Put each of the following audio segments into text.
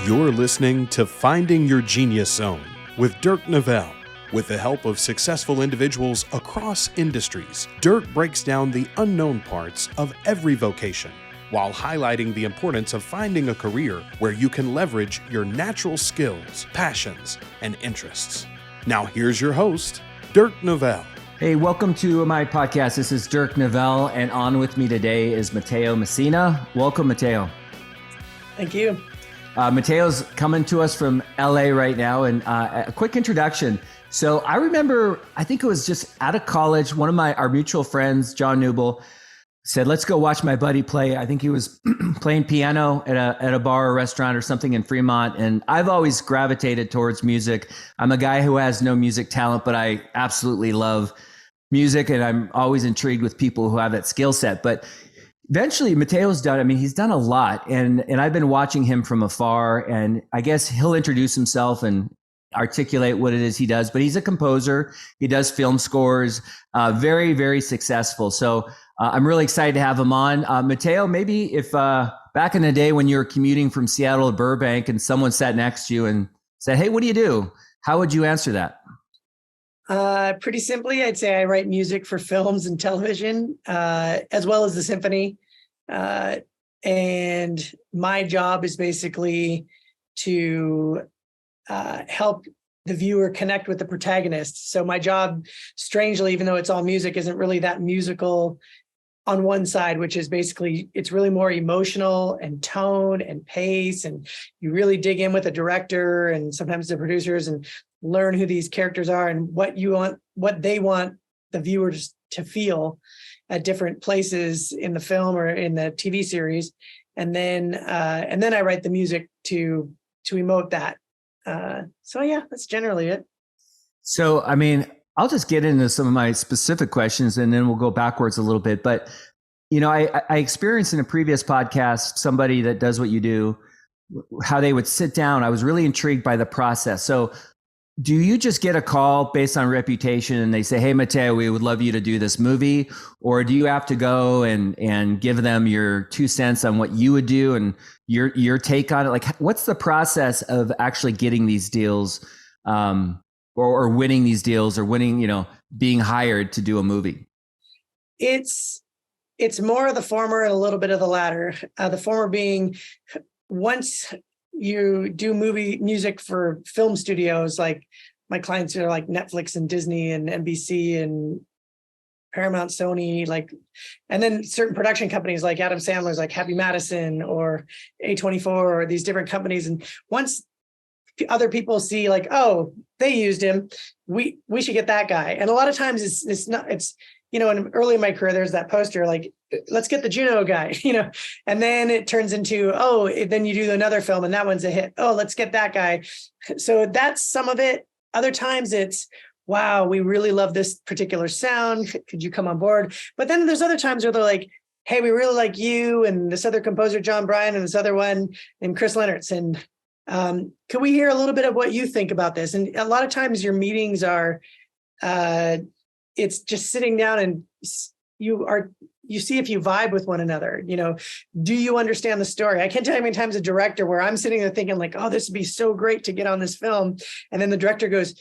You're listening to Finding Your Genius Zone with Dirk Nevelle. With the help of successful individuals across industries, Dirk breaks down the unknown parts of every vocation while highlighting the importance of finding a career where you can leverage your natural skills, passions, and interests. Now here's your host, Dirk Nevelle. Hey, welcome to my podcast. This is Dirk Nevelle, and on with me today is Mateo Messian. Welcome, Mateo. Thank you. Mateo's coming to us from LA right now, and a quick introduction. So I remember, I think it was just out of college, one of our mutual friends, John Newble, said, let's go watch my buddy play. I think he was playing piano at a bar or restaurant or something in Fremont. And I've always gravitated towards music. I'm a guy who has no music talent, but I absolutely love music. And I'm always intrigued with people who have that skill set. But eventually Mateo's he's done a lot. And I've been watching him from afar. And I guess he'll introduce himself and articulate what it is he does. But he's a composer. He does film scores, very, very successful. So I'm really excited to have him on. Mateo, maybe if back in the day when you were commuting from Seattle to Burbank and someone sat next to you and said, hey, what do you do? How would you answer that? Pretty simply, I'd say I write music for films and television, as well as the symphony. And my job is basically to help the viewer connect with the protagonist. So my job, strangely, even though it's all music, isn't really that musical on one side, which is basically, it's really more emotional and tone and pace. And you really dig in with the director and sometimes the producers and learn who these characters are and what they want the viewers to feel at different places in the film or in the TV series. And then I write the music to emote that. So yeah, that's generally it. So, I'll just get into some of my specific questions and then we'll go backwards a little bit. But, I experienced in a previous podcast, somebody that does what you do, how they would sit down. I was really intrigued by the process. So do you just get a call based on reputation and they say, hey, Mateo, we would love you to do this movie? Or do you have to go and give them your 2 cents on what you would do and your take on it? Like, what's the process of actually getting these deals or winning these deals or winning, being hired to do a movie? It's more of the former and a little bit of the latter. The former being once you do movie music for film studios, like my clients are like Netflix and Disney and NBC and Paramount, Sony, and then certain production companies like Adam Sandler's, like Happy Madison or A24 or these different companies. And once other people see like, oh, they used him, we should get that guy. And a lot of times it's in early in my career, there's that poster like, let's get the Juno guy, and then it turns into, then you do another film and that one's a hit. Oh, let's get that guy. So that's some of it. Other times it's, wow, we really love this particular sound. Could you come on board? But then there's other times where they're like, hey, we really like you and this other composer, John Bryan, and this other one named Chris Leonards. And could we hear a little bit of what you think about this? And a lot of times your meetings are, it's just sitting down and you see if you vibe with one another. Do you understand the story? I can't tell you how many times a director where I'm sitting there thinking like, oh, this would be so great to get on this film. And then the director goes,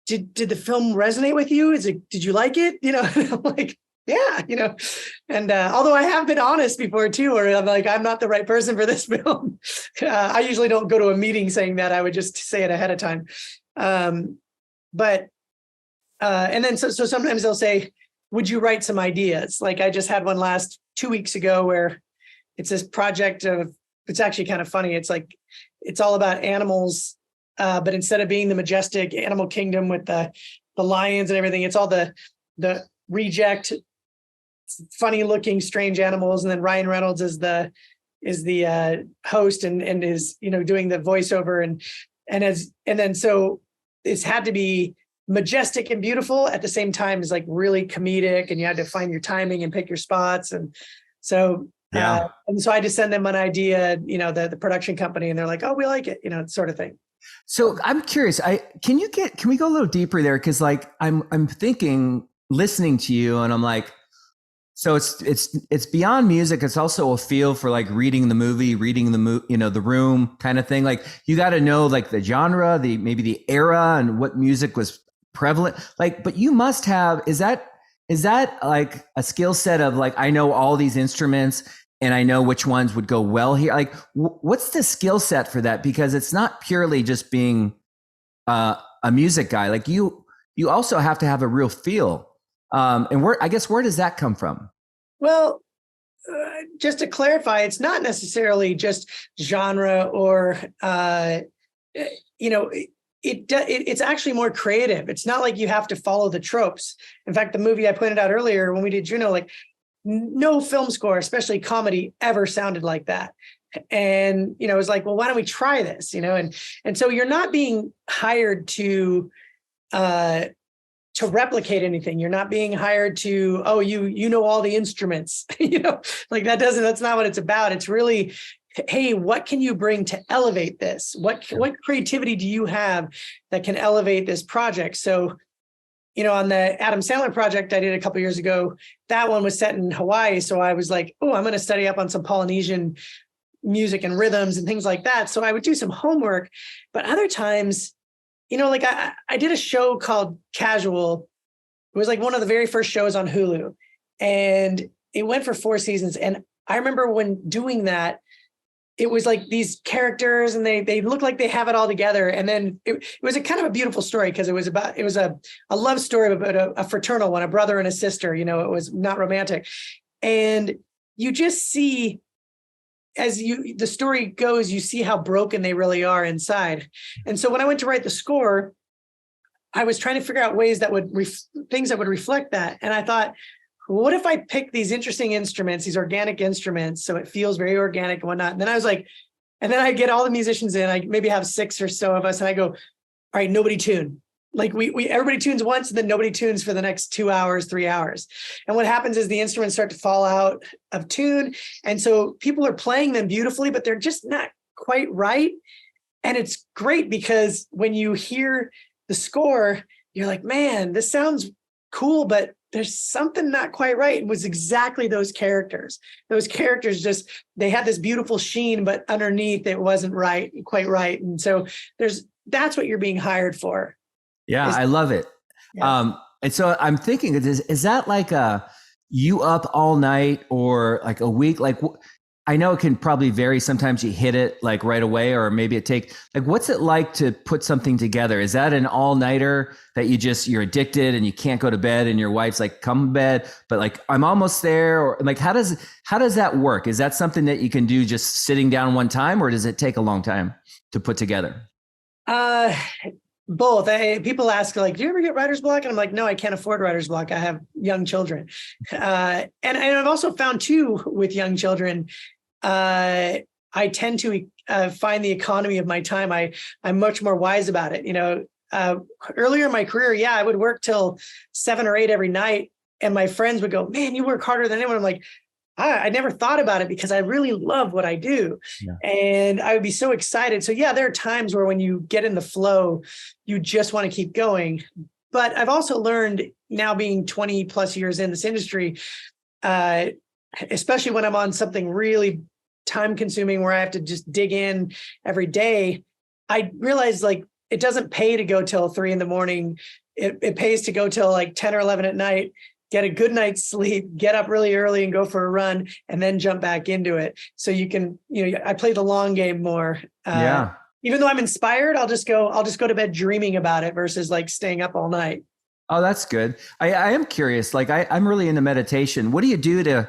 did the film resonate with you? Did you like it? I'm like, yeah, and although I have been honest before too, where I'm like, I'm not the right person for this film. I usually don't go to a meeting saying that. I would just say it ahead of time. And then so sometimes they'll say, would you write some ideas? Like I just had one 2 weeks ago where it's this project it's actually kind of funny. It's like, it's all about animals, but instead of being the majestic animal kingdom with the lions and everything, it's all the reject, funny looking, strange animals. And then Ryan Reynolds is the host and is, doing the voiceover and then so it's had to be majestic and beautiful at the same time as like really comedic, and you had to find your timing and pick your spots. And so, and so I just send them an idea, the production company, and they're like, oh, we like it, sort of thing. So I'm curious, can we go a little deeper there? Cause like, I'm thinking, listening to you and I'm like, So it's beyond music. It's also a feel for like reading the movie, the room kind of thing. Like you got to know like the genre, maybe the era and what music was prevalent. Like, but you must have, is that like a skill set of like, I know all these instruments and I know which ones would go well here. Like what's the skill set for that? Because it's not purely just being a music guy. Like you also have to have a real feel. And where does that come from? Well, just to clarify, it's not necessarily just genre or, it's actually more creative. It's not like you have to follow the tropes. In fact, the movie I pointed out earlier when we did Juno, like no film score, especially comedy, ever sounded like that. And, it was like, well, why don't we try this? And so you're not being hired to replicate anything. You're not being hired to, you know all the instruments, like that's not what it's about. It's really, hey, what can you bring to elevate this? What creativity do you have that can elevate this project? So, on the Adam Sandler project I did a couple of years ago, that one was set in Hawaii. So I was like, I'm going to study up on some Polynesian music and rhythms and things like that. So I would do some homework, but other times, like I did a show called Casual. It was like one of the very first shows on Hulu, and it went for 4 seasons. And I remember when doing that, it was like these characters and they look like they have it all together. And then it was a kind of a beautiful story because it was a love story about a fraternal one, a brother and a sister, it was not romantic. And you just see, as the story goes, you see how broken they really are inside. And so when I went to write the score, I was trying to figure out ways that things that would reflect that. And I thought, what if I pick these interesting instruments, these organic instruments, so it feels very organic and whatnot. And then I was like, and then I get all the musicians in, I maybe have 6 or so of us, and I go, all right, nobody tune. Like we everybody tunes once, and then nobody tunes for the next 2 hours, 3 hours. And what happens is the instruments start to fall out of tune. And so people are playing them beautifully, but they're just not quite right. And it's great because when you hear the score, you're like, man, this sounds cool, but there's something not quite right. It was exactly those characters. Those characters just, they had this beautiful sheen, but underneath it wasn't quite right. And so that's what you're being hired for. Yeah, I love it. Yeah. And so I'm thinking, is that like you up all night or like a week? Like, I know it can probably vary. Sometimes you hit it like right away, or maybe what's it like to put something together? Is that an all nighter that you're addicted and you can't go to bed and your wife's like, come to bed, but like, I'm almost there? Or like, how does that work? Is that something that you can do just sitting down one time, or does it take a long time to put together? Both. People ask, like, do you ever get writer's block? And I'm like, no, I can't afford writer's block. I have young children. And I've also found too, with young children, I tend to find the economy of my time. I'm much more wise about it. Earlier in my career, I would work till 7 or 8 every night. And my friends would go, man, you work harder than anyone. I'm like, I never thought about it because I really love what I do. Yeah. And I would be so excited. So there are times where when you get in the flow, you just want to keep going. But I've also learned now, being 20 plus years in this industry, especially when I'm on something really time consuming where I have to just dig in every day, I realize like it doesn't pay to go till 3 a.m. It pays to go till like 10 or 11 at night, get a good night's sleep, get up really early and go for a run, and then jump back into it. So you can, I play the long game more. Even though I'm inspired, I'll just go to bed dreaming about it versus like staying up all night. Oh, that's good. I am curious. Like I'm really into meditation. What do you do to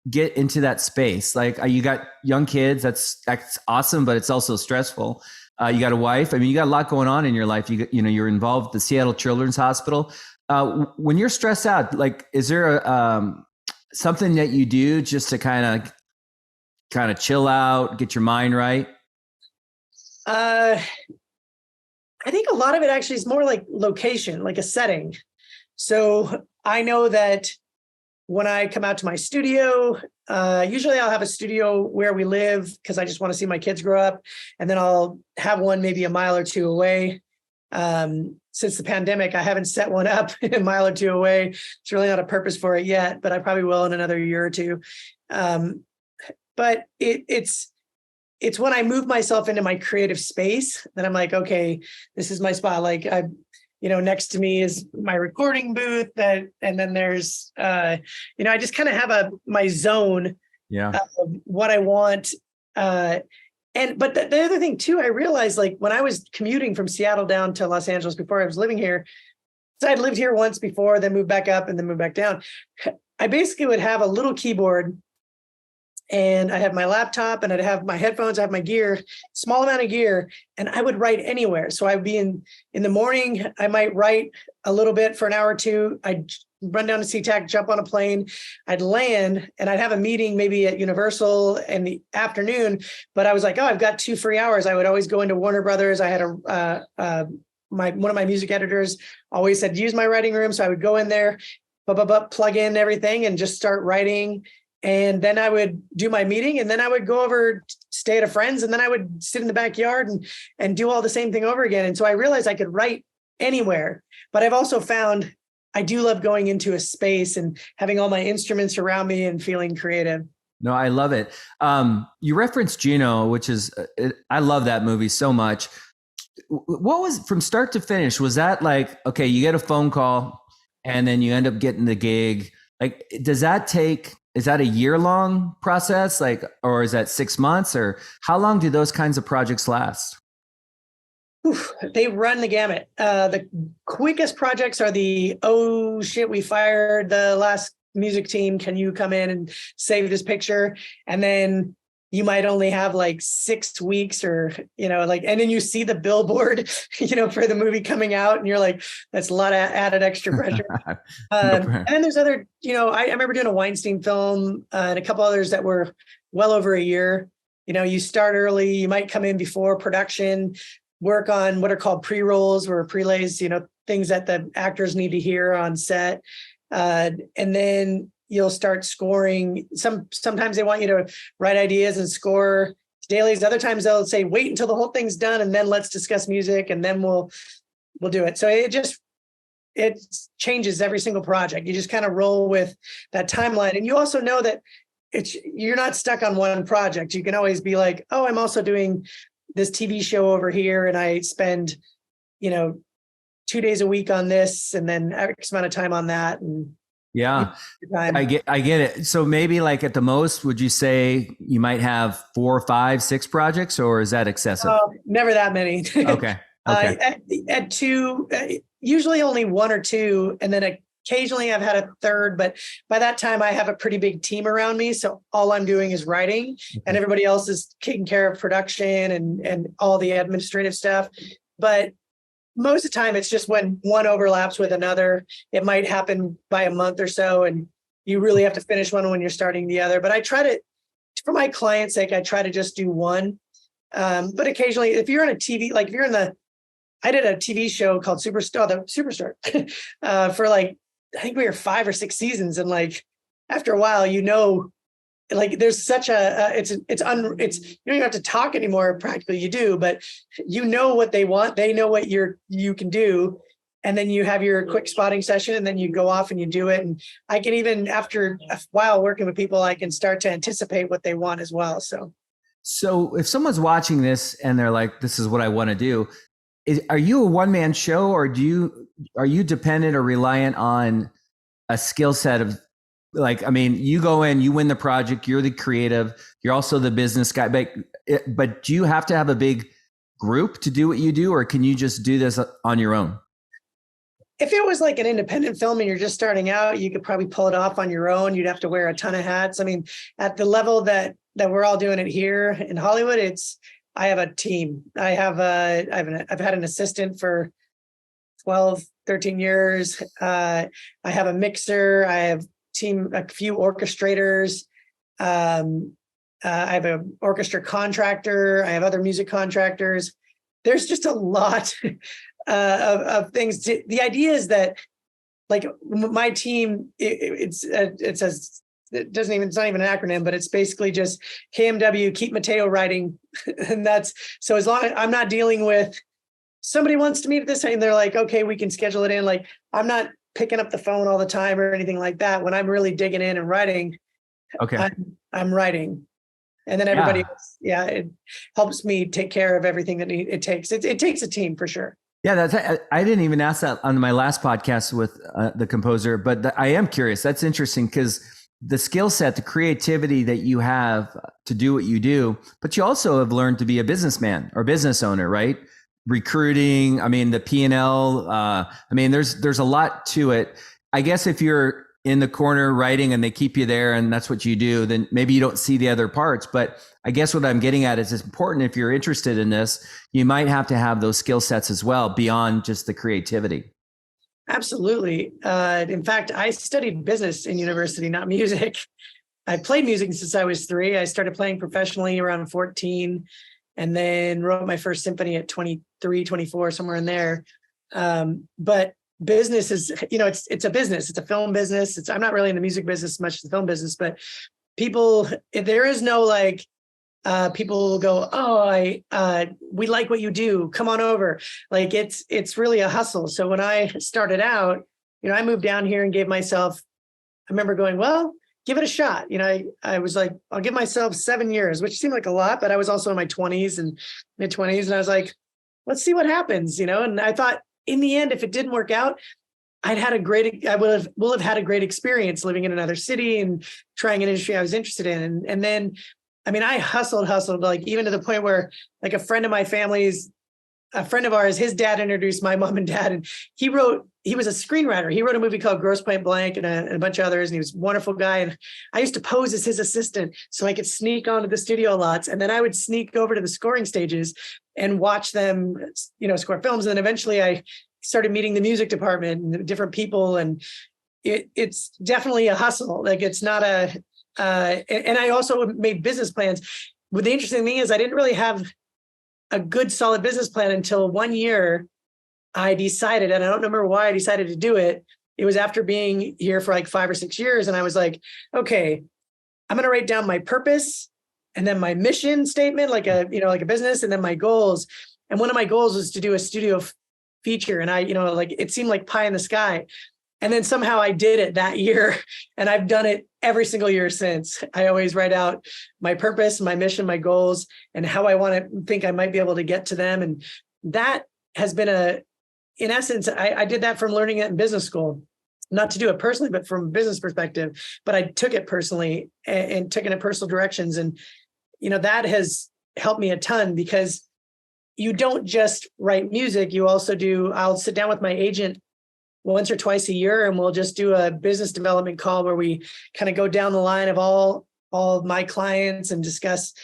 get into that space? Like you got young kids. That's awesome, but it's also stressful. You got a wife. I mean, you got a lot going on in your life. You're involved with the Seattle Children's Hospital. When you're stressed out, like, is there something that you do just to kind of chill out, get your mind right? I think a lot of it actually is more like location, like a setting. So I know that when I come out to my studio, usually I'll have a studio where we live because I just want to see my kids grow up. And then I'll have one maybe a mile or 2 away. Since the pandemic, I haven't set one up a mile or two away. It's really not a purpose for it yet, but I probably will in another year or two. But it's when I move myself into my creative space that I'm like, okay, this is my spot. Like next to me is my recording booth and then there's, I just kind of have my zone of what I want. But the other thing too, I realized like when I was commuting from Seattle down to Los Angeles before I was living here, so I'd lived here once before, then moved back up and then moved back down. I basically would have a little keyboard and I have my laptop and I'd have my headphones, I have my gear, small amount of gear, and I would write anywhere. So I'd be in the morning, I might write a little bit for an hour or two. I'd run down to SeaTac, jump on a plane, I'd land and I'd have a meeting maybe at Universal in the afternoon. But I was like, oh, I've got 2 free hours. I would always go into Warner Brothers. I had one of my music editors always said, use my writing room. So I would go in there, plug in everything and just start writing. And then I would do my meeting and then I would go over, stay at a friend's, and then I would sit in the backyard and do all the same thing over again. And so I realized I could write anywhere, but I've also found I do love going into a space and having all my instruments around me and feeling creative. No, I love it. You referenced Juno, which is, I love that movie so much. What was from start to finish? Was that like, okay, you get a phone call and then you end up getting the gig? Like, is that a year-long process? Like, or is that 6 months, or how long do those kinds of projects last? They run the gamut. The quickest projects are oh shit, we fired the last music team. Can you come in and save this picture? And then you might only have like 6 weeks or, and then you see the billboard, for the movie coming out and you're like, that's a lot of added extra pressure. And then there's other, I remember doing a Weinstein film and a couple others that were well over a year. You start early, you might come in before production, work on what are called pre-rolls or prelays, things that the actors need to hear on set. And then you'll start scoring. Sometimes they want you to write ideas and score dailies. Other times they'll say, wait until the whole thing's done and then let's discuss music and then we'll do it. So it changes every single project. You just kind of roll with that timeline. And you also know that you're not stuck on one project. You can always be like, oh, I'm also doing this TV show over here and I spend, 2 days a week on this and then X amount of time on that. And yeah, I get it. So maybe like at the most, would you say you might have 4, 5, 6 projects, or is that excessive? Never that many. Okay. At 2, usually only 1 or 2. And then occasionally I've had a third, but by that time I have a pretty big team around me. So all I'm doing is writing and everybody else is taking care of production and all the administrative stuff. But most of the time it's just when one overlaps with another. It might happen by a month or so and you really have to finish one when you're starting the other. But I try to, for my client's sake, I try to just do one. But occasionally if you're on a TV, like if you're I did a TV show called Superstar for like, I think we were 5 or 6 seasons. And like, after a while, like there's such it's you don't even have to talk anymore. Practically you do, but what they want, they know what you can do. And then you have your quick spotting session and then you go off and you do it. And I can even, after a while working with people, I can start to anticipate what they want as well. So if someone's watching this and they're like, this is what I want to do, are you a one-man show, or are you dependent or reliant on a skill set of, like, I mean, you go in, you win the project, you're the creative, you're also the business guy, but do you have to have a big group to do what you do, or can you just do this on your own? If it was like an independent film and you're just starting out, you could probably pull it off on your own. You'd have to wear a ton of hats. I mean, at the level that we're all doing it here in Hollywood, I have a team. I've had an assistant for 12, 13 years. I have a mixer. I have a few orchestrators. I have an orchestra contractor. I have other music contractors. There's just a lot of things. The idea is that, like, my team, it's not even an acronym, but it's basically just KMW, keep Mateo writing. And so as long as I'm not dealing with somebody wants to meet at this time, and they're like, okay, we can schedule it in. Like, I'm not picking up the phone all the time or anything like that. When I'm really digging in and writing, Okay. I'm writing. And then everybody else, it helps me take care of everything that it takes. It takes a team for sure. Yeah, I didn't even ask that on my last podcast with the composer, but I am curious. That's interesting because the skill set, the creativity that you have to do what you do, but you also have learned to be a businessman or business owner, right? Recruiting, I mean, the P&L, I mean, there's a lot to it. I guess if you're in the corner writing and they keep you there and that's what you do, then maybe you don't see the other parts. But I guess what I'm getting at is it's important if you're interested in this, you might have to have those skill sets as well beyond just the creativity. Absolutely. In fact, I studied business in university, not music. I played music since I was 3. I started playing professionally around 14 and then wrote my first symphony at 23, 24, somewhere in there. But business is, it's a business. It's a film business. I'm not really in the music business as much as the film business, but there is no like, people will go, we like what you do. Come on over. Like it's really a hustle. So when I started out, I moved down here and gave myself, I remember going, well, give it a shot. I was like, I'll give myself 7 years, which seemed like a lot, but I was also in my 20s and mid 20s. And I was like, let's see what happens, and I thought, in the end, if it didn't work out, I will have had a great experience living in another city and trying an industry I was interested in. And then, I mean, I hustled, like even to the point where like a friend of ours, his dad introduced my mom and dad, and he was a screenwriter. He wrote a movie called Grosse Pointe Blank and a bunch of others. And he was a wonderful guy. And I used to pose as his assistant so I could sneak onto the studio lots. And then I would sneak over to the scoring stages and watch them, score films. And then eventually I started meeting the music department and different people. And it's definitely a hustle. Like it's not and I also made business plans. But the interesting thing is I didn't really have a good solid business plan until 1 year I decided, and I don't remember why I decided to do it. It was after being here for like 5 or 6 years. And I was like, okay, I'm going to write down my purpose and then my mission statement, like a business, and then my goals. And one of my goals was to do a studio feature. And it seemed like pie in the sky. And then somehow I did it that year. And I've done it every single year since. I always write out my purpose, my mission, my goals, and how I want to think I might be able to get to them. And that has been in essence, I did that from learning it in business school, not to do it personally, but from a business perspective. But I took it personally and took it in personal directions. And, that has helped me a ton because you don't just write music. You also I'll sit down with my agent once or twice a year, and we'll just do a business development call where we kind of go down the line of all of my clients and discuss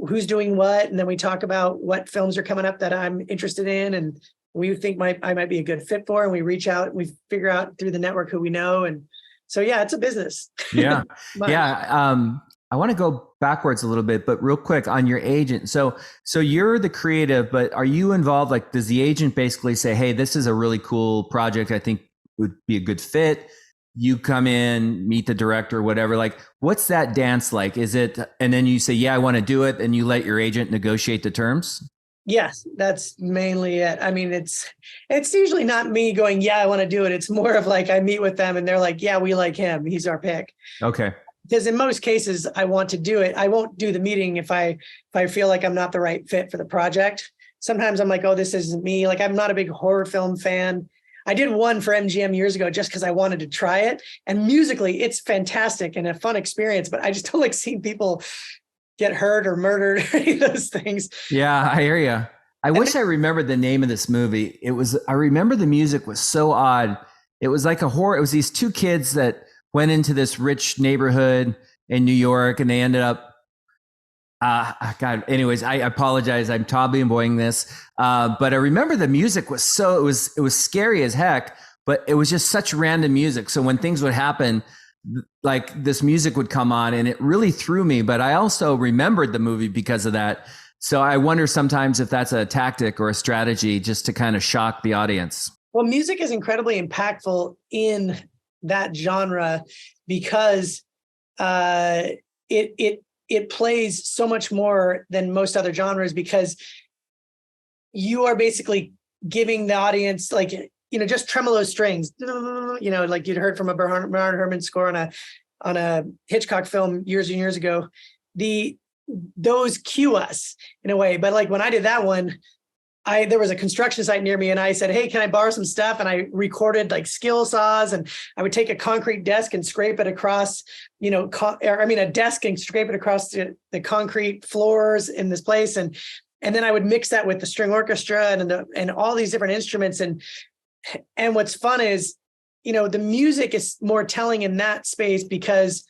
who's doing what. And then we talk about what films are coming up that I'm interested in and we think I might be a good fit for. And we reach out and we figure out through the network who we know. And so, yeah, it's a business. Yeah. Yeah. I want to go backwards a little bit, but real quick on your agent. So you're the creative, but are you involved? Like, does the agent basically say, hey, this is a really cool project. I think would be a good fit. You come in, meet the director, whatever. Like, what's that dance like? Is it, and then you say, yeah, I want to do it. And you let your agent negotiate the terms? Yes, that's mainly it. I mean, it's usually not me going, yeah, I want to do it. It's more of like, I meet with them and they're like, yeah, we like him. He's our pick. Okay. Because in most cases, I want to do it. I won't do the meeting if I feel like I'm not the right fit for the project. Sometimes I'm like, oh, this isn't me. Like, I'm not a big horror film fan. I did one for MGM years ago just because I wanted to try it. And musically, it's fantastic and a fun experience. But I just don't like seeing people get hurt or murdered or any of those things. Yeah, I hear you. I wish I remembered the name of this movie. I remember the music was so odd. It was like a horror. It was these two kids that went into this rich neighborhood in New York and they ended up, God, anyways, I apologize. I'm Tommy boying this. But I remember the music was it was scary as heck, but it was just such random music. So when things would happen, like this music would come on and it really threw me, but I also remembered the movie because of that. So I wonder sometimes if that's a tactic or a strategy just to kind of shock the audience. Well, music is incredibly impactful in that genre because it plays so much more than most other genres because you are basically giving the audience like, just tremolo strings, like you'd heard from a Bernard Herrmann score on a Hitchcock film years and years ago. Those cue us in a way. But like when I did that one, there was a construction site near me and I said, hey, can I borrow some stuff? And I recorded like skill saws, and I would take a concrete desk and scrape it across, a desk and scrape it across the concrete floors in this place. And then I would mix that with the string orchestra and all these different instruments. And what's fun is, the music is more telling in that space because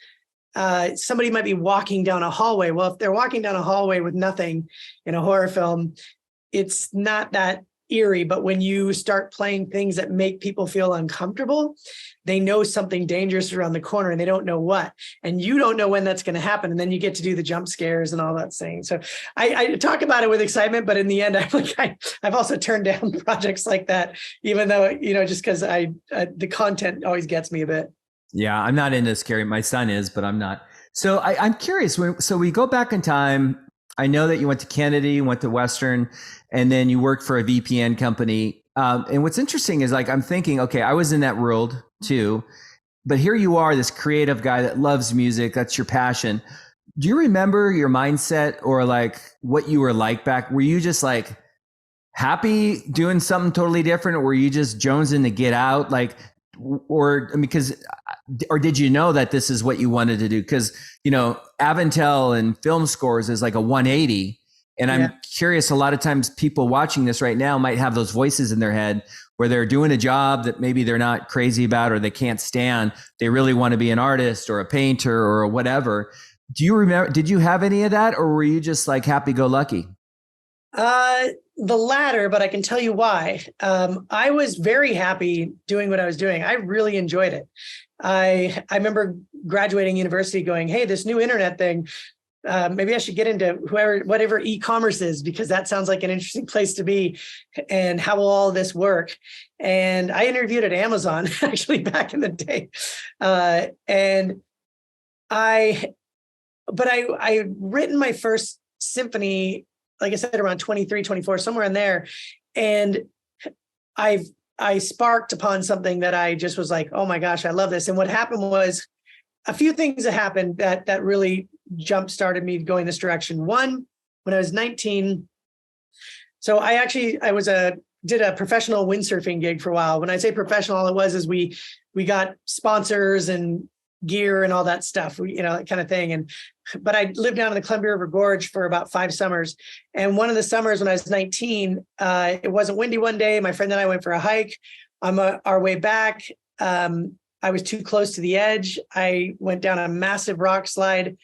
somebody might be walking down a hallway. Well, if they're walking down a hallway with nothing in a horror film, it's not that eerie. But when you start playing things that make people feel uncomfortable, they know something dangerous around the corner and they don't know what, and you don't know when that's going to happen. And then you get to do the jump scares and all that thing. So I talk about it with excitement, but in the end, I've also turned down projects like that, even though, just because the content always gets me a bit. Yeah, I'm not into scary. My son is, but I'm not. So I'm curious. So we go back in time. I know that you went to Kennedy, you went to Western, and then you worked for a VPN company. And what's interesting is like, I'm thinking, okay, I was in that world too, but here you are, this creative guy that loves music. That's your passion. Do you remember your mindset or like what you were like back? Were you just like happy doing something totally different? Or were you just jonesing to get out? Like, or did you know that this is what you wanted to do? Because, Avantel and film scores is like a 180. And I'm curious, a lot of times people watching this right now might have those voices in their head where they're doing a job that maybe they're not crazy about or they can't stand. They really want to be an artist or a painter or whatever. Do you remember, did you have any of that, or were you just like happy-go-lucky? The latter, but I can tell you why. I was very happy doing what I was doing. I really enjoyed it. I remember graduating university going, hey, this new internet thing, maybe I should get into whatever e-commerce is, because that sounds like an interesting place to be. And how will all this work? And I interviewed at Amazon actually back in the day. But I written my first symphony, like I said, around 23, 24, somewhere in there. And I sparked upon something that I just was like, oh my gosh, I love this. And what happened was a few things that happened that really jump-started me going this direction. One, when I was 19, so I did a professional windsurfing gig for a while. When I say professional, all it was is we got sponsors and gear and all that stuff, that kind of thing. But I lived down in the Columbia River Gorge for about 5 summers. And one of the summers when I was 19, it wasn't windy one day. My friend and I went for a hike. On our way back, I was too close to the edge. I went down a massive rock slide,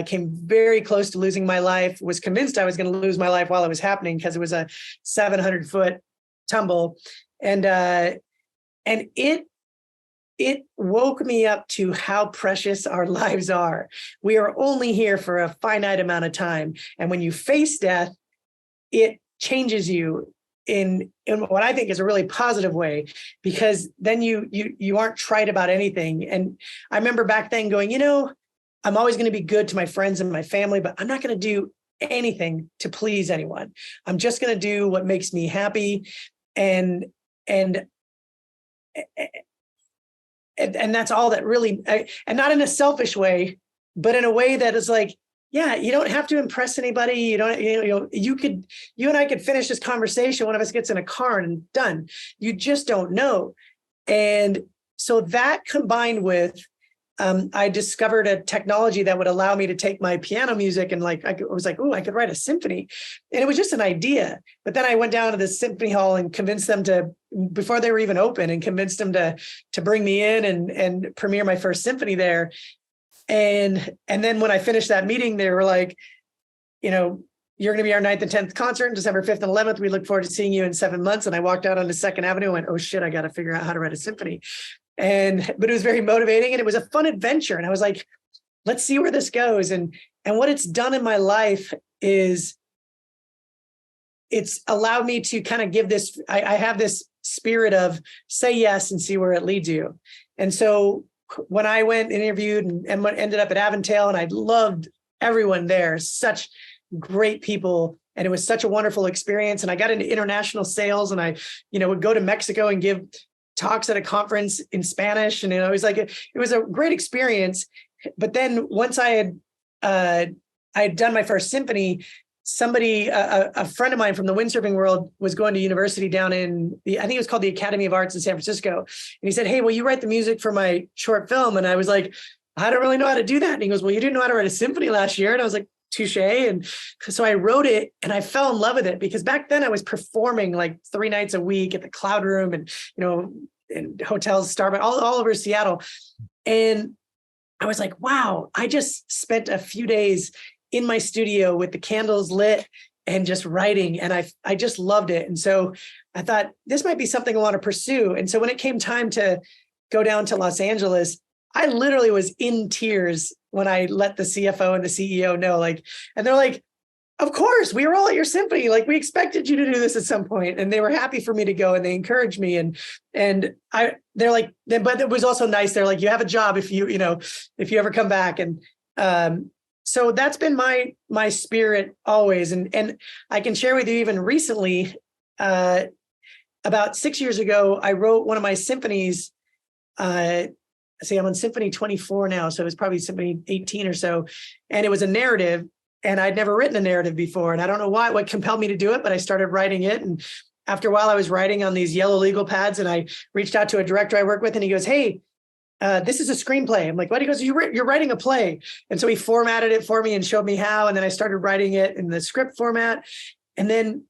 came very close to losing my life, was convinced I was going to lose my life while it was happening because it was a 700-foot tumble. And it woke me up to how precious our lives are. We are only here for a finite amount of time. And when you face death, it changes you in what I think is a really positive way, because then you aren't trite about anything. And I remember back then going, I'm always going to be good to my friends and my family, but I'm not going to do anything to please anyone. I'm just going to do what makes me happy. And that's all that really, and not in a selfish way, but in a way that is like, yeah, you don't have to impress anybody. You don't, you and I could finish this conversation. One of us gets in a car and done. You just don't know. And so that combined with, I discovered a technology that would allow me to take my piano music and I was like, oh, I could write a symphony. And it was just an idea. But then I went down to the symphony hall and convinced them before they were even open, and convinced them to bring me in and premiere my first symphony there. And then when I finished that meeting, they were like, you're going to be our 9th and 10th concert on December 5th and 11th. We look forward to seeing you in 7 months. And I walked out onto 2nd Avenue and went, oh shit, I got to figure out how to write a symphony. But it was very motivating and it was a fun adventure. And I was like, let's see where this goes. And what it's done in my life is it's allowed me to kind of give this, I have this spirit of say yes and see where it leads you. And so when I went and interviewed and ended up at Avantel, and I loved everyone there, such great people, And it was such a wonderful experience. And I got into international sales, and I, would go to Mexico and give talks at a conference in Spanish. And it was like, it was a great experience. But then once I had done my first symphony, somebody, a friend of mine from the windsurfing world was going to university down in I think it was called the Academy of Arts in San Francisco. And he said, "Hey, will you write the music for my short film?" And I was like, "I don't really know how to do that." And he goes, "Well, you didn't know how to write a symphony last year." And I was like, touche. And so I wrote it, and I fell in love with it, because back then I was performing like 3 nights a week at the Cloud Room and, in hotels, Starbucks, all over Seattle. And I was like, wow, I just spent a few days in my studio with the candles lit and just writing. And I just loved it. And so I thought this might be something I want to pursue. And so when it came time to go down to Los Angeles, I literally was in tears when I let the CFO and the CEO know, and they're like, "Of course, we were all at your symphony. Like, we expected you to do this at some point." And they were happy for me to go, and they encouraged me. They're like, but it was also nice. They're like, "You have a job if you ever come back." And so that's been my spirit always. And I can share with you, even recently, about 6 years ago, I wrote one of my symphonies. I'm on Symphony 24 now, so it was probably Symphony 18 or so. And it was a narrative, and I'd never written a narrative before. And I don't know what compelled me to do it, but I started writing it. And after a while, I was writing on these yellow legal pads, and I reached out to a director I work with, and he goes, "Hey, this is a screenplay." I'm like, "What?" He goes, "You're writing a play." And so he formatted it for me and showed me how. And then I started writing it in the script format, and then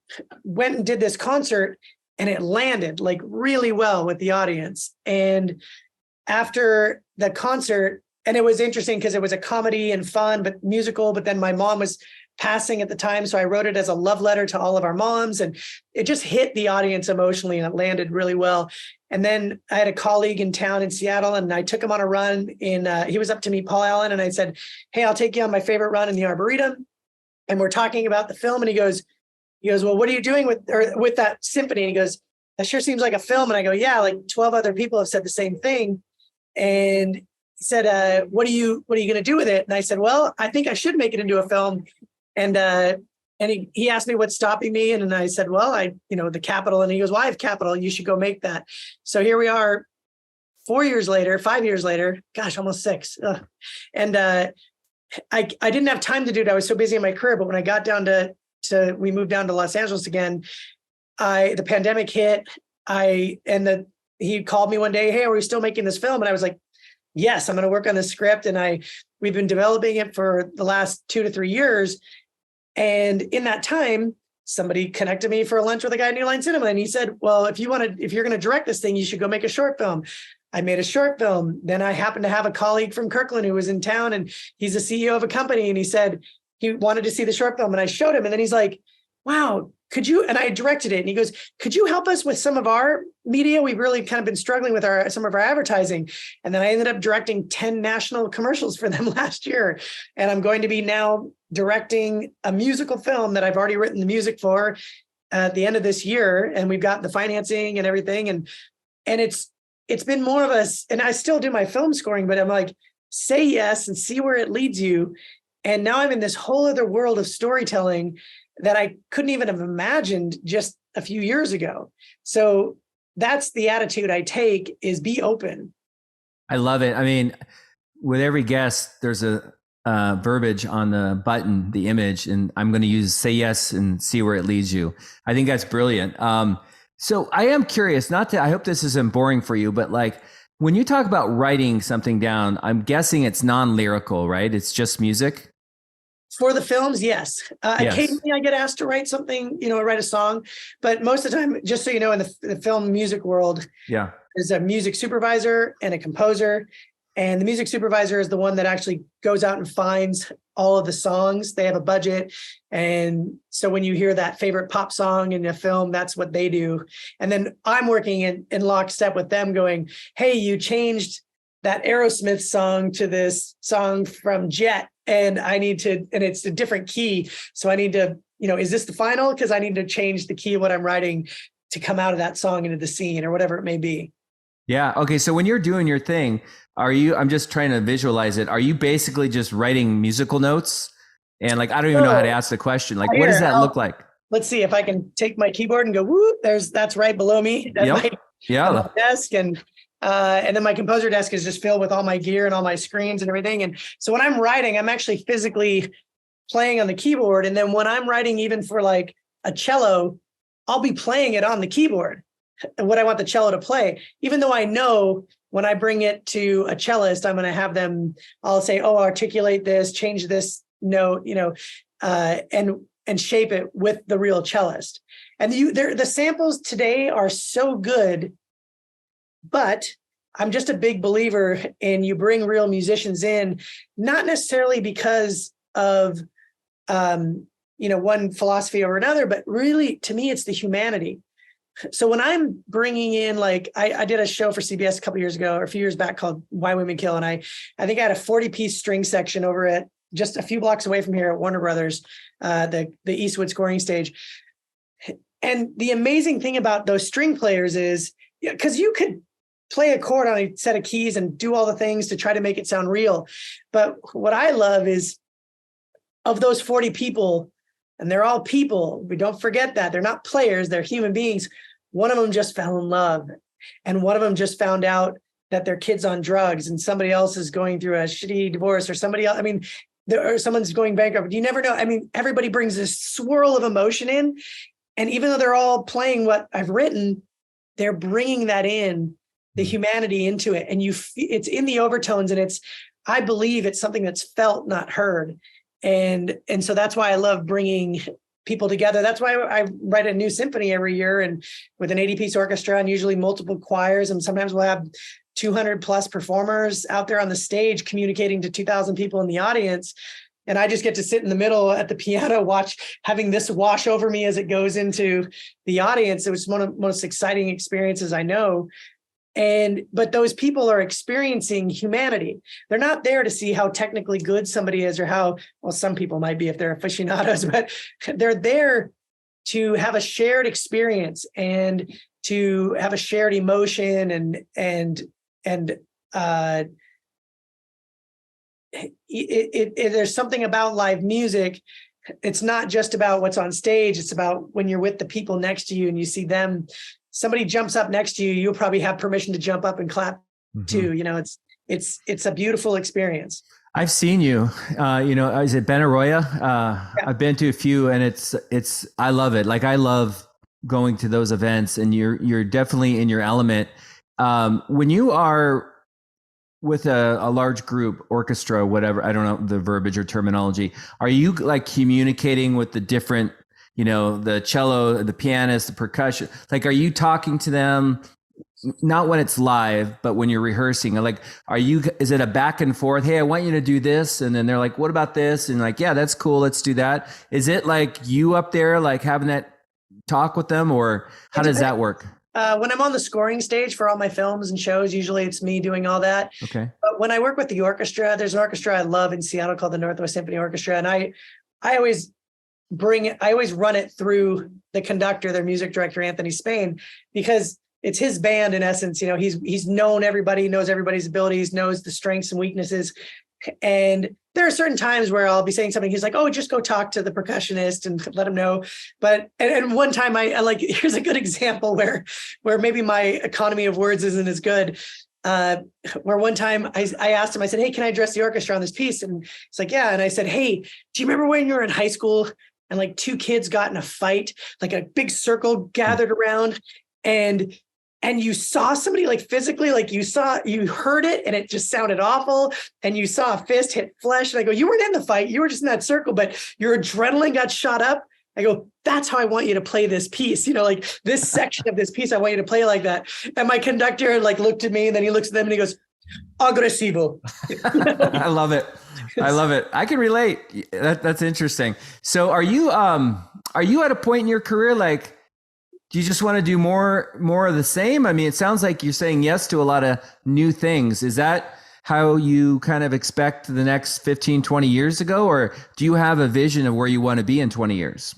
went and did this concert, and it landed like really well with the audience. And after the concert, and it was interesting because it was a comedy and fun, but musical, but then my mom was passing at the time. So I wrote it as a love letter to all of our moms, and it just hit the audience emotionally, and it landed really well. And then I had a colleague in town in Seattle, and I took him on a run he was up to meet Paul Allen, and I said, "Hey, I'll take you on my favorite run in the Arboretum." And we're talking about the film, and he goes, "Well, what are you doing with that symphony?" And he goes, "That sure seems like a film." And I go, "Yeah, like 12 other people have said the same thing." And he said, what are you going to do with it?" And I said, "Well, I think I should make it into a film." And he asked me what's stopping me. And I said, "Well, the capital." And he goes, "Well, I have capital. You should go make that." So here we are 5 years later, gosh, almost 6. Ugh. And I didn't have time to do it. I was so busy in my career. But when I got down we moved down to Los Angeles again, the pandemic hit. He called me one day, "Hey, are we still making this film?" And I was like, "Yes, I'm going to work on the script." And we've been developing it for the last 2 to 3 years. And in that time, somebody connected me for a lunch with a guy at New Line Cinema. And he said, "Well, if you're going to direct this thing, you should go make a short film." I made a short film. Then I happened to have a colleague from Kirkland who was in town, and he's the CEO of a company. And he said he wanted to see the short film, and I showed him. And then he's like, "Wow, could you?" And I directed it. And he goes, "Could you help us with some of our media? We've really kind of been struggling with some of our advertising." And then I ended up directing 10 national commercials for them last year. And I'm going to be now directing a musical film that I've already written the music for at the end of this year. And we've got the financing and everything. And it's been more of and I still do my film scoring, but I'm like, say yes and see where it leads you. And now I'm in this whole other world of storytelling that I couldn't even have imagined just a few years ago. So that's the attitude I take, is be open. I love it. I mean, with every guest, there's a verbiage on the button, the image, and I'm going to use "say yes and see where it leads you." I think that's brilliant. So I am curious, I hope this isn't boring for you, but when you talk about writing something down, I'm guessing it's non-lyrical, right? It's just music. For the films, yes. Yes. Occasionally I get asked to write something, write a song, but most of the time, just so you know, in the film music world, there's a music supervisor and a composer. And the music supervisor is the one that actually goes out and finds all of the songs. They have a budget. And so when you hear that favorite pop song in a film, that's what they do. And then I'm working in lockstep with them going, "Hey, you changed that Aerosmith song to this song from Jet. And and it's a different key. So I need to, is this the final? Because I need to change the key of what I'm writing to come out of that song into the scene or whatever it may be." Yeah. Okay. So when you're doing your thing, I'm just trying to visualize it. Are you basically just writing musical notes And like, I don't even know how to ask the question. Like, what does that look like? Let's see if I can take my keyboard and go, whoop, that's right below me. At my desk. And then my composer desk is just filled with all my gear and all my screens and everything. And so when I'm writing, I'm actually physically playing on the keyboard. And then when I'm writing, even for like a cello, I'll be playing it on the keyboard, what I want the cello to play, even though I know when I bring it to a cellist, I'm going to have them, I'll say, oh, articulate this, change this note, and shape it with the real cellist. And the samples today are so good, but I'm just a big believer in you bring real musicians in, not necessarily because of, one philosophy over another, but really to me, it's the humanity. So when I'm bringing in, like I did a show for CBS a couple years ago or a few years back called Why Women Kill. And I think I had a 40-piece string section over at just a few blocks away from here at Warner Brothers, the Eastwood scoring stage. And the amazing thing about those string players is, because you could play a chord on a set of keys and do all the things to try to make it sound real. But what I love is, of those 40 people, and they're all people, we don't forget that they're not players, they're human beings. One of them just fell in love, and one of them just found out that their kid's on drugs, and somebody else is going through a shitty divorce, or somebody else, or someone's going bankrupt. You never know. Everybody brings this swirl of emotion in, and even though they're all playing what I've written, they're bringing that in, the humanity into it, and it's in the overtones, and I believe it's something that's felt, not heard. And so that's why I love bringing people together. That's why I write a new symphony every year, and with an 80-piece orchestra and usually multiple choirs. And sometimes we'll have 200 plus performers out there on the stage communicating to 2,000 people in the audience. And I just get to sit in the middle at the piano, having this wash over me as it goes into the audience. It was one of the most exciting experiences I know. But those people are experiencing humanity. They're not there to see how technically good somebody is, or some people might be if they're aficionados, but they're there to have a shared experience and to have a shared emotion. There's something about live music. It's not just about what's on stage. It's about when you're with the people next to you and you see them. Somebody jumps up next to you, you'll probably have permission to jump up and clap too. It's a beautiful experience. I've seen you, is it Benaroya? Yeah. I've been to a few, and I love it. Like, I love going to those events, and you're definitely in your element. When you are with a large group, orchestra, whatever, I don't know the verbiage or terminology, are you like communicating with the different, the cello, the pianist, the percussion? Like, are you talking to them, not when it's live, but when you're rehearsing? Like, is it a back and forth? Hey, I want you to do this. And then they're like, what about this? And like, yeah, that's cool. Let's do that. Is it like you up there, like having that talk with them, or how does that work? When I'm on the scoring stage for all my films and shows, usually it's me doing all that. Okay. But when I work with the orchestra, there's an orchestra I love in Seattle called the Northwest Symphony Orchestra. And I always run it through the conductor, their music director, Anthony Spain, because it's his band in essence. He's known everybody, knows everybody's abilities, knows the strengths and weaknesses. And there are certain times where I'll be saying something. He's like, oh, just go talk to the percussionist and let him know. But, and one time I like, here's a good example where maybe my economy of words isn't as good. Where one time I asked him, I said, hey, can I address the orchestra on this piece? And it's like, yeah. And I said, hey, do you remember when you were in high school and like two kids got in a fight, like a big circle gathered around, and you saw somebody like physically, like you heard it and it just sounded awful, and you saw a fist hit flesh. And I go, you weren't in the fight, you were just in that circle, but your adrenaline got shot up. I go, that's how I want you to play this piece. Like this section of this piece, I want you to play like that. And my conductor like looked at me, and then he looks at them and he goes, aggressivo. I love it. I love it. I can relate. That's interesting. So are you at a point in your career, like, do you just want to do more of the same? I mean, it sounds like you're saying yes to a lot of new things. Is that how you kind of expect the next 15, 20 years to go? Or do you have a vision of where you want to be in 20 years?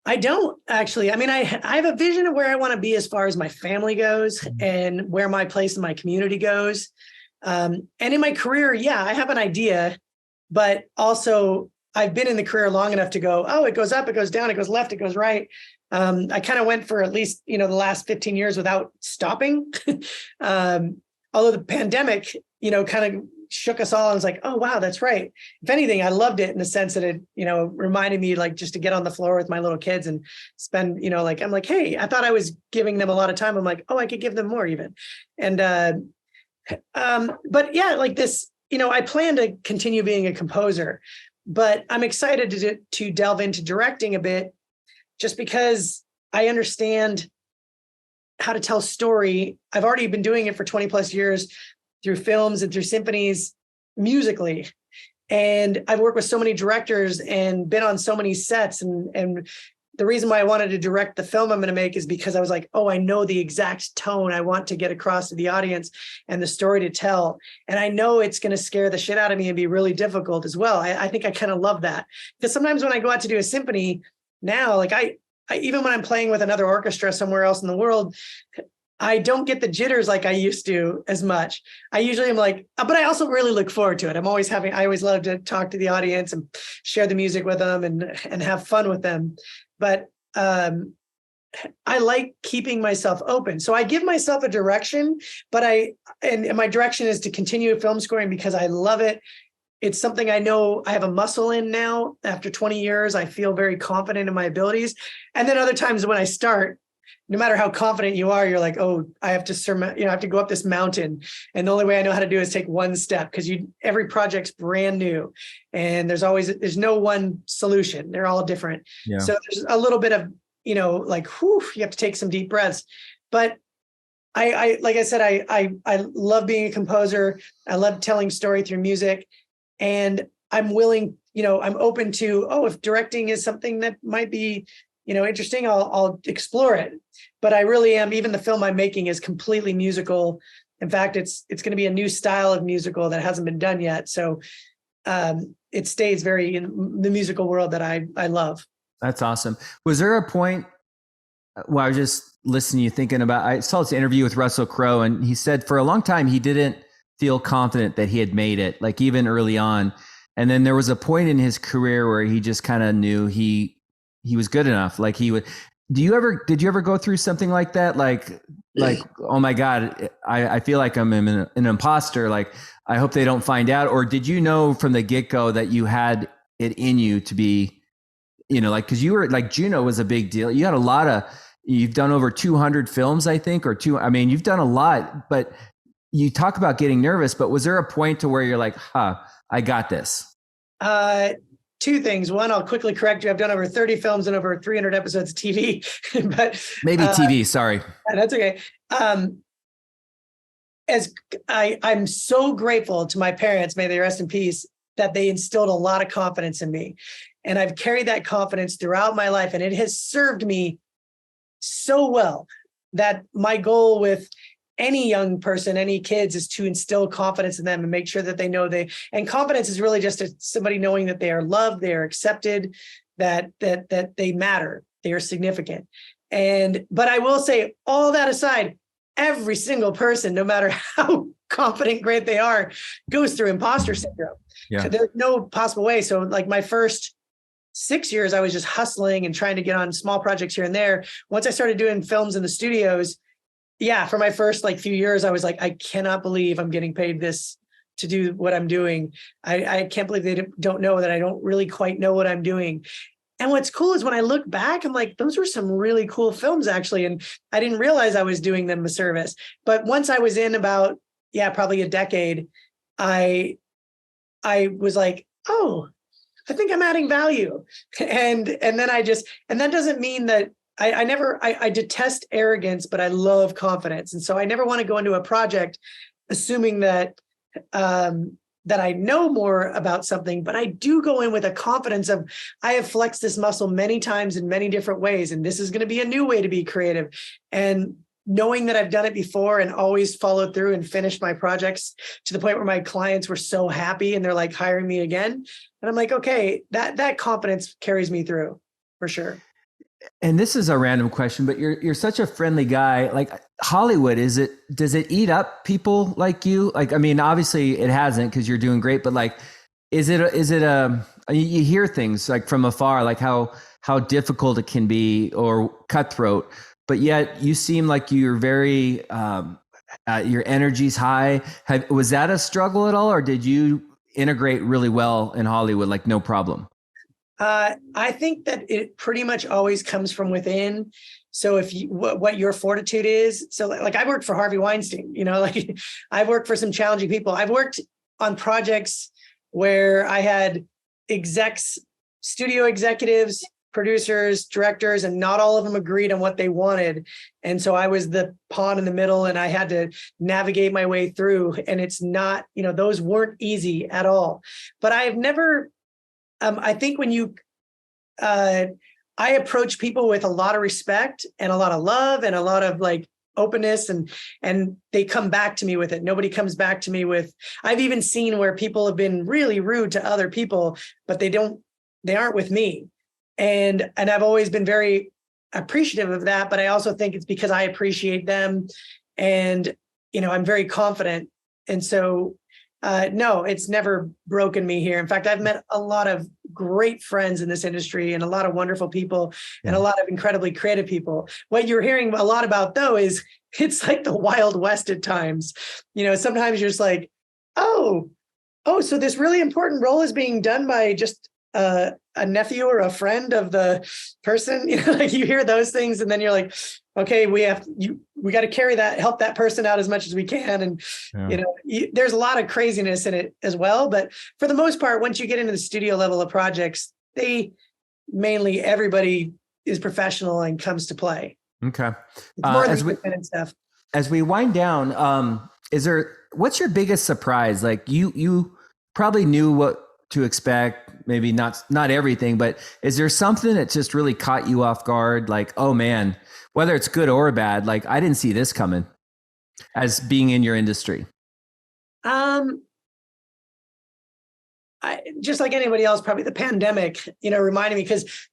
I don't actually. I mean, I have a vision of where I want to be as far as my family goes and where my place in my community goes. And in my career, yeah, I have an idea, but also I've been in the career long enough to go, oh, it goes up, it goes down, it goes left, it goes right. I kind of went for at least, the last 15 years without stopping. Although the pandemic, kind of shook us all. I was like, oh, wow, that's right. If anything, I loved it in the sense that it, reminded me like just to get on the floor with my little kids and spend, I'm like, hey, I thought I was giving them a lot of time. I'm like, oh, I could give them more even. And, but yeah, like this, I plan to continue being a composer, but I'm excited to delve into directing a bit just because I understand how to tell story. I've already been doing it for 20 plus years through films and through symphonies musically. And I've worked with so many directors and been on so many sets. And the reason why I wanted to direct the film I'm going to make is because I was like, oh, I know the exact tone I want to get across to the audience and the story to tell. And I know it's going to scare the shit out of me and be really difficult as well. I think I kind of love that, because sometimes when I go out to do a symphony now, like I even when I'm playing with another orchestra somewhere else in the world, I don't get the jitters like I used to as much. I usually am like, but I also really look forward to it. I always love to talk to the audience and share the music with them and have fun with them. But I like keeping myself open. So I give myself a direction, and my direction is to continue film scoring because I love it. It's something I know I have a muscle in now. After 20 years, I feel very confident in my abilities. And then other times when I start, no matter how confident you are, you're like, oh, I have to I have to go up this mountain. And the only way I know how to do it is take one step, because every project's brand new. And there's no one solution. They're all different. Yeah. So there's a little bit of, like, whew, you have to take some deep breaths. But I like I said, I love being a composer. I love telling story through music. And I'm willing, I'm open to, if directing is something that might be, interesting, I'll explore it. But I really am, even the film I'm making is completely musical. In fact, it's going to be a new style of musical that hasn't been done yet. So it stays very in the musical world that I love. That's awesome. Was there a point where I was just listening to you thinking about, I saw this interview with Russell Crowe, and he said for a long time he didn't feel confident that he had made it, like even early on. And then there was a point in his career where he just kind of knew he was good enough. Like he would. Did you ever go through something like that? Like, oh my God, I feel like I'm an imposter. Like, I hope they don't find out. Or did you know from the get-go that you had it in you to be, like, cause you were like, Juno was a big deal. You had you've done over 200 films, I think, you've done a lot, but you talk about getting nervous, but was there a point to where you're like, I got this? Two things. One, I'll quickly correct you. I've done over 30 films and over 300 episodes of TV, but maybe TV. Sorry. That's okay. I'm so grateful to my parents, may they rest in peace, that they instilled a lot of confidence in me. And I've carried that confidence throughout my life. And it has served me so well that my goal with any young person, any kids, is to instill confidence in them and make sure that they know and confidence is really just somebody knowing that they are loved, they are accepted, that they matter, they are significant. But I will say, all that aside, every single person, no matter how confident, great they are, goes through imposter syndrome. Yeah. There's no possible way. So like my first 6 years, I was just hustling and trying to get on small projects here and there. Once I started doing films in the studios, for my first few years, I was like, I cannot believe I'm getting paid this to do what I'm doing. I can't believe they don't know that I don't really quite know what I'm doing. And what's cool is when I look back, I'm like, those were some really cool films, actually. And I didn't realize I was doing them a service. But once I was in about, probably a decade, I was like, oh, I think I'm adding value. And then that doesn't mean that I detest arrogance, but I love confidence. And so I never want to go into a project assuming that I know more about something, but I do go in with a confidence of, I have flexed this muscle many times in many different ways, and this is going to be a new way to be creative. And knowing that I've done it before and always followed through and finished my projects to the point where my clients were so happy and they're like hiring me again. And I'm like, okay, that confidence carries me through for sure. And this is a random question, but you're such a friendly guy. Like Hollywood, does it eat up people like you? Like, I mean, obviously it hasn't because you're doing great, but like, is it you hear things like from afar, like how difficult it can be or cutthroat, but yet you seem like you're very, your energy's high. Was that a struggle at all, or did you integrate really well in Hollywood, like no problem? I think that it pretty much always comes from within. So if you, what your fortitude is, so like I worked for Harvey Weinstein, like I've worked for some challenging people. I've worked on projects where I had execs, studio executives, producers, directors, and not all of them agreed on what they wanted. And so I was the pawn in the middle and I had to navigate my way through. And it's not, those weren't easy at all. But I've never, I think when I approach people with a lot of respect and a lot of love and a lot of like openness, and they come back to me with it. Nobody comes back to me with, I've even seen where people have been really rude to other people, but they aren't with me. And I've always been very appreciative of that, but I also think it's because I appreciate them and, I'm very confident. And so, no, it's never broken me here. In fact, I've met a lot of great friends in this industry and a lot of wonderful people and a lot of incredibly creative people. What you're hearing a lot about, though, is it's like the Wild West at times. Sometimes you're just like, oh, so this really important role is being done by just a nephew or a friend of the person. Like you hear those things and then you're like, okay, we got to carry that, help that person out as much as we can. And, there's a lot of craziness in it as well. But for the most part, once you get into the studio level of projects, everybody is professional and comes to play. Okay. It's more than independent stuff. As we wind down, what's your biggest surprise? Like you probably knew what to expect, maybe not everything, but is there something that just really caught you off guard? Like, oh man, whether it's good or bad, like I didn't see this coming as being in your industry. I just like anybody else, probably the pandemic, reminded me, because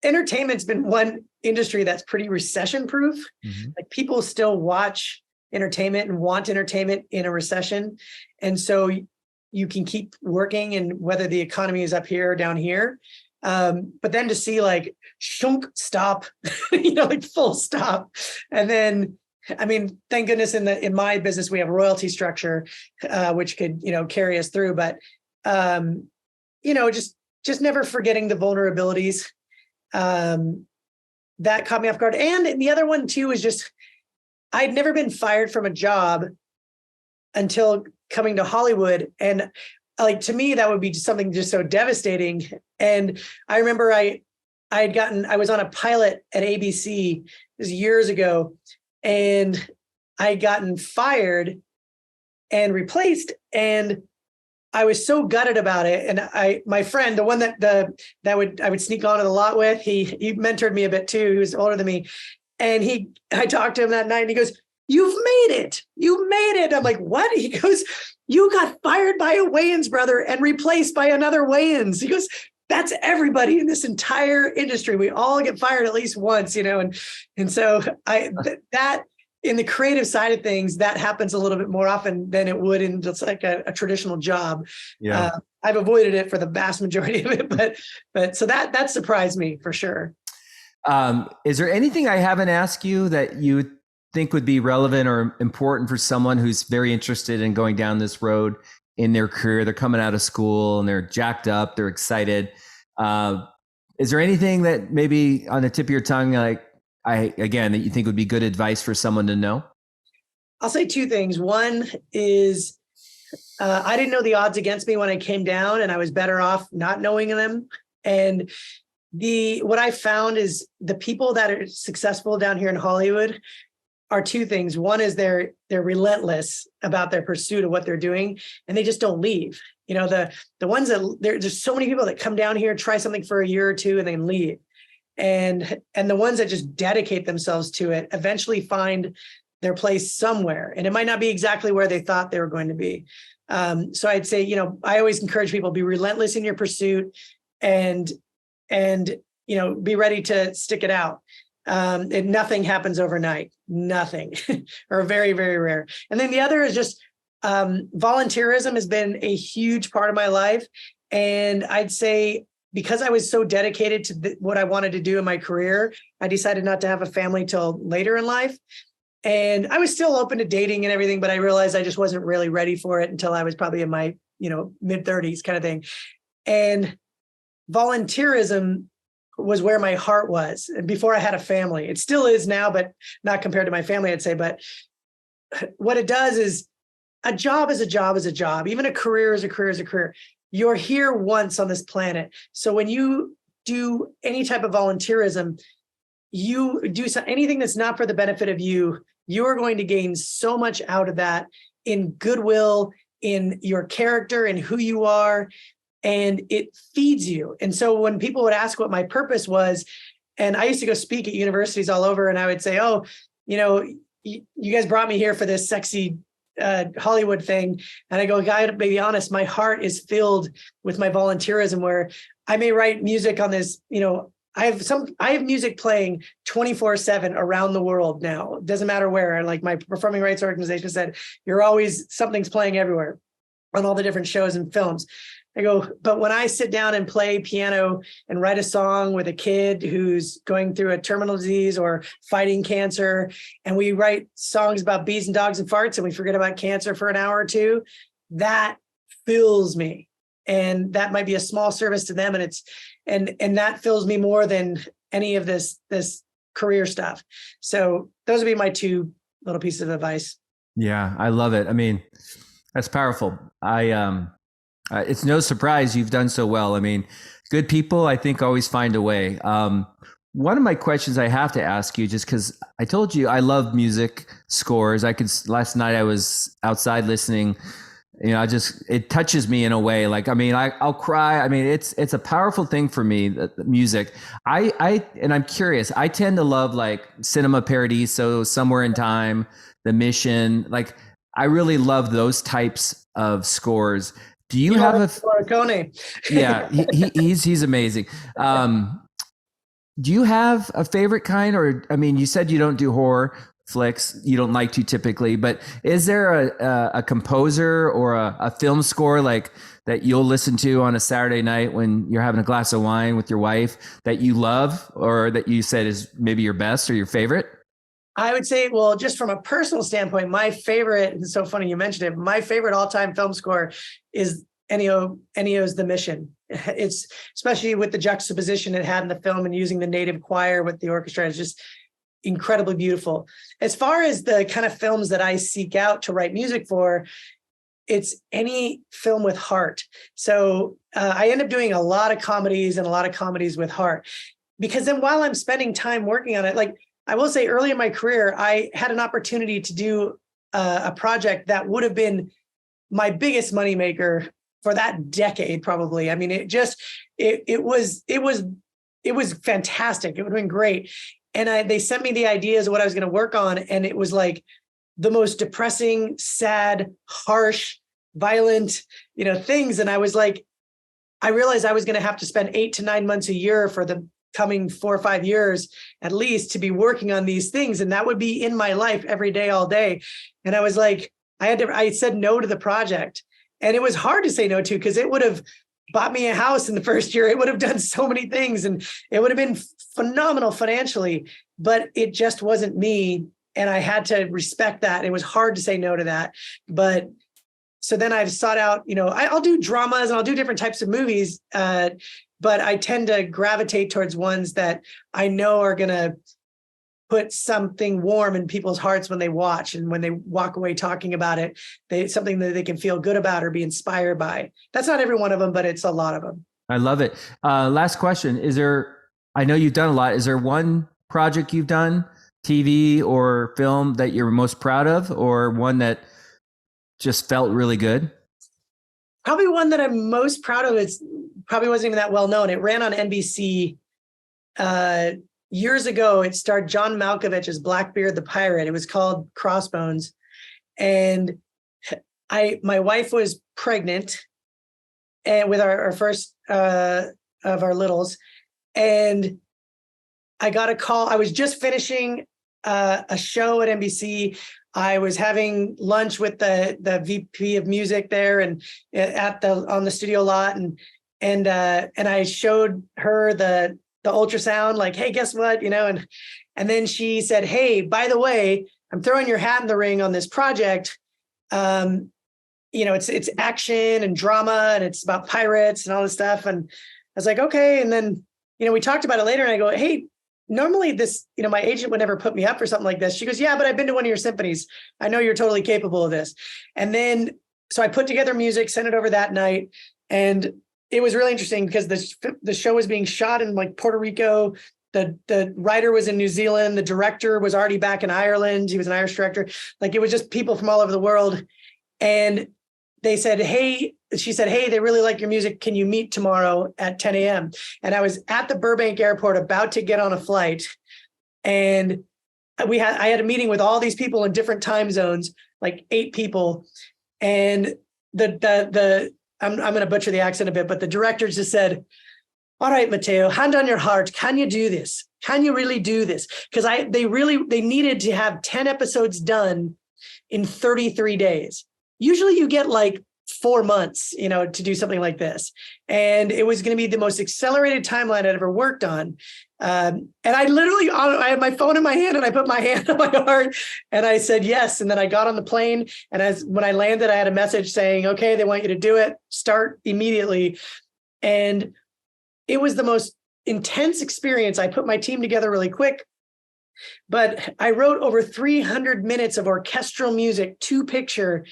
entertainment's been one industry that's pretty recession proof. Mm-hmm. Like people still watch entertainment and want entertainment in a recession. And so you can keep working, and whether the economy is up here or down here. But then to see like shunk stop, like full stop. And then, thank goodness in my business, we have a royalty structure, which could, carry us through. But, just never forgetting the vulnerabilities. That caught me off guard. And the other one too is just, I'd never been fired from a job until coming to Hollywood. And like, to me, that would be something just so devastating. And I remember I was on a pilot at ABC, this was years ago, and I had gotten fired and replaced. And I was so gutted about it. And my friend, the one I would sneak onto the lot with, he mentored me a bit too. He was older than me. And I talked to him that night and he goes, "You've made it. You made it." I'm like, "What?" He goes, "You got fired by a Wayans brother and replaced by another Wayans." He goes, "That's everybody in this entire industry. We all get fired at least once, and so that in the creative side of things, that happens a little bit more often than it would in just like a traditional job. Yeah. I've avoided it for the vast majority of it, but so that surprised me for sure. Is there anything I haven't asked you that you think would be relevant or important for someone who's very interested in going down this road in their career? They're coming out of school and they're jacked up, they're excited. Is there anything that maybe on the tip of your tongue, that you think would be good advice for someone to know? I'll say two things. One is I didn't know the odds against me when I came down, and I was better off not knowing them. And what I found is the people that are successful down here in Hollywood are two things. One is they're relentless about their pursuit of what they're doing, and they just don't leave. The ones that there's so many people that come down here, try something for a year or two, and then leave. And the ones that just dedicate themselves to it eventually find their place somewhere, and it might not be exactly where they thought they were going to be. So I'd say, I always encourage people, be relentless in your pursuit, and be ready to stick it out. And nothing happens overnight, nothing, or very, very rare. And then the other is just volunteerism has been a huge part of my life. And I'd say because I was so dedicated to what I wanted to do in my career, I decided not to have a family till later in life. And I was still open to dating and everything, but I realized I just wasn't really ready for it until I was probably in my, mid 30s kind of thing. And volunteerism was where my heart was. And before I had a family, it still is now, but not compared to my family, I'd say. But what it does is a job is a job is a job. Even a career is a career is a career. You're here once on this planet. So when you do any type of volunteerism, you do anything that's not for the benefit of you, you are going to gain so much out of that in goodwill, in your character and who you are, and it feeds you. And so when people would ask what my purpose was, and I used to go speak at universities all over, and I would say, oh, you guys brought me here for this sexy Hollywood thing. And I go, God, to be honest, my heart is filled with my volunteerism, where I may write music on this, I have music playing 24/7 around the world now. It doesn't matter where. Like my performing rights organization said, something's playing everywhere on all the different shows and films. I go, but when I sit down and play piano and write a song with a kid who's going through a terminal disease or fighting cancer, and we write songs about bees and dogs and farts, and we forget about cancer for an hour or two, that fills me. And that might be a small service to them. And that fills me more than any of this career stuff. So those would be my two little pieces of advice. Yeah, I love it. I mean, that's powerful. It's no surprise you've done so well. I mean, good people, I think, always find a way. One of my questions I have to ask you, just because I told you I love music scores. Last night I was outside listening. It touches me in a way. Like, I mean, I'll cry. I mean, it's a powerful thing for me, the music. And I'm curious. I tend to love like Cinema Paradiso, Somewhere in Time, The Mission. Like, I really love those types of scores. Do you have a Morricone? Yeah, he's amazing. Do you have a favorite kind? Or, I mean, you said you don't do horror flicks, you don't like to typically, but is there a composer or a film score like that you'll listen to on a Saturday night when you're having a glass of wine with your wife that you love, or that you said is maybe your best or your favorite? I would say, well, just from a personal standpoint, my favorite, and it's so funny you mentioned it, my favorite all-time film score is Ennio's The Mission. It's especially with the juxtaposition it had in the film and using the native choir with the orchestra. It's just incredibly beautiful. As far as the kind of films that I seek out to write music for, it's any film with heart. So I end up doing a lot of comedies with heart, because then while I'm spending time working on it, like I will say early in my career, I had an opportunity to do a project that would have been my biggest moneymaker for that decade, probably. I mean, it was fantastic. It would have been great. And they sent me the ideas of what I was going to work on. And it was like the most depressing, sad, harsh, violent, things. And I was like, I realized I was going to have to spend 8 to 9 months a year for the coming 4 or 5 years, at least, to be working on these things. And that would be in my life every day, all day. And I was like, I said no to the project. And it was hard to say no to, because it would have bought me a house in the first year. It would have done so many things, and it would have been phenomenal financially, but it just wasn't me. And I had to respect that. It was hard to say no to that. But so then I've sought out, I'll do dramas and I'll do different types of movies, but I tend to gravitate towards ones that I know are going to put something warm in people's hearts when they watch, and when they walk away talking about it, something that they can feel good about or be inspired by. That's not every one of them, but it's a lot of them. I love it. Last question. I know you've done a lot. Is there one project you've done, TV or film, that you're most proud of, or one that just felt really good? Probably one that I'm most proud of. It's probably wasn't even that well known. It ran on NBC years ago. It starred John Malkovich as Blackbeard the Pirate. It was called Crossbones. And my wife was pregnant, and with our first of our littles. And I got a call. I was just finishing a show at NBC. I was having lunch with the VP of music there and on the studio lot. And and I showed her the ultrasound, like, hey, guess what, and then she said, hey, by the way, I'm throwing your hat in the ring on this project. It's action and drama, and it's about pirates and all this stuff. And I was like, okay. And then, we talked about it later, and I go, hey, normally this, my agent would never put me up for something like this. She goes, yeah, but I've been to one of your symphonies. I know you're totally capable of this. And then, so I put together music, sent it over that night. And it was really interesting because the show was being shot in like Puerto Rico. The writer was in New Zealand. The director was already back in Ireland. He was an Irish director. Like, it was just people from all over the world. And they said, she said, hey, they really like your music. Can you meet tomorrow at 10 a.m.? And I was at the Burbank airport about to get on a flight. And I had a meeting with all these people in different time zones, like 8 people. And I'm going to butcher the accent a bit, but the director just said, all right, Mateo, hand on your heart. Can you do this? Can you really do this? Because they needed to have 10 episodes done in 33 days. Usually you get like 4 months, to do something like this. And it was going to be the most accelerated timeline I'd ever worked on. And I had my phone in my hand, and I put my hand on my heart, and I said yes. And then I got on the plane. And when I landed, I had a message saying, okay, they want you to do it. Start immediately. And it was the most intense experience. I put my team together really quick, but I wrote over 300 minutes of orchestral music to picture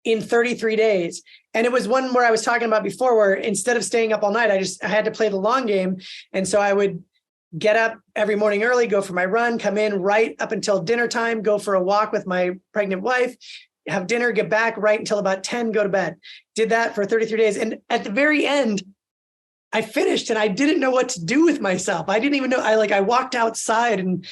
in 33 days. And it was one where I was talking about before, where instead of staying up all night, I had to play the long game. And so I would get up every morning early, go for my run, come in right up until dinner time, go for a walk with my pregnant wife, have dinner, get back right until about 10, go to bed. Did that for 33 days. And at the very end, I finished, and I didn't know what to do with myself. I didn't even know. I walked outside and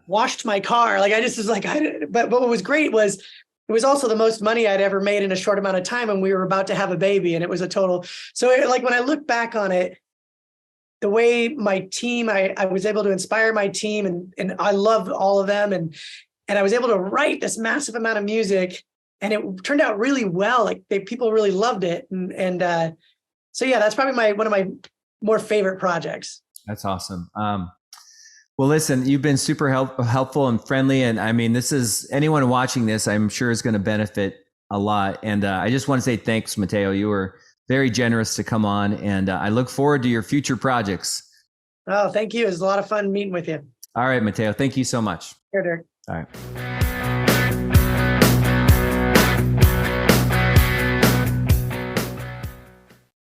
washed my car. Like, I just was like, but what was great was it was also the most money I'd ever made in a short amount of time. And we were about to have a baby, and it was a total. So when I look back on it, the way my team, I was able to inspire my team, and I loved all of them. And I was able to write this massive amount of music, and it turned out really well. Like, people really loved it. So yeah, that's probably one of my more favorite projects. That's awesome. Well, listen, you've been super helpful and friendly. And I mean, anyone watching this, I'm sure is going to benefit a lot. And I just want to say thanks, Mateo. You were very generous to come on, and I look forward to your future projects. Oh, thank you. It was a lot of fun meeting with you. All right, Mateo. Thank you so much. Sure, Dirk. All right.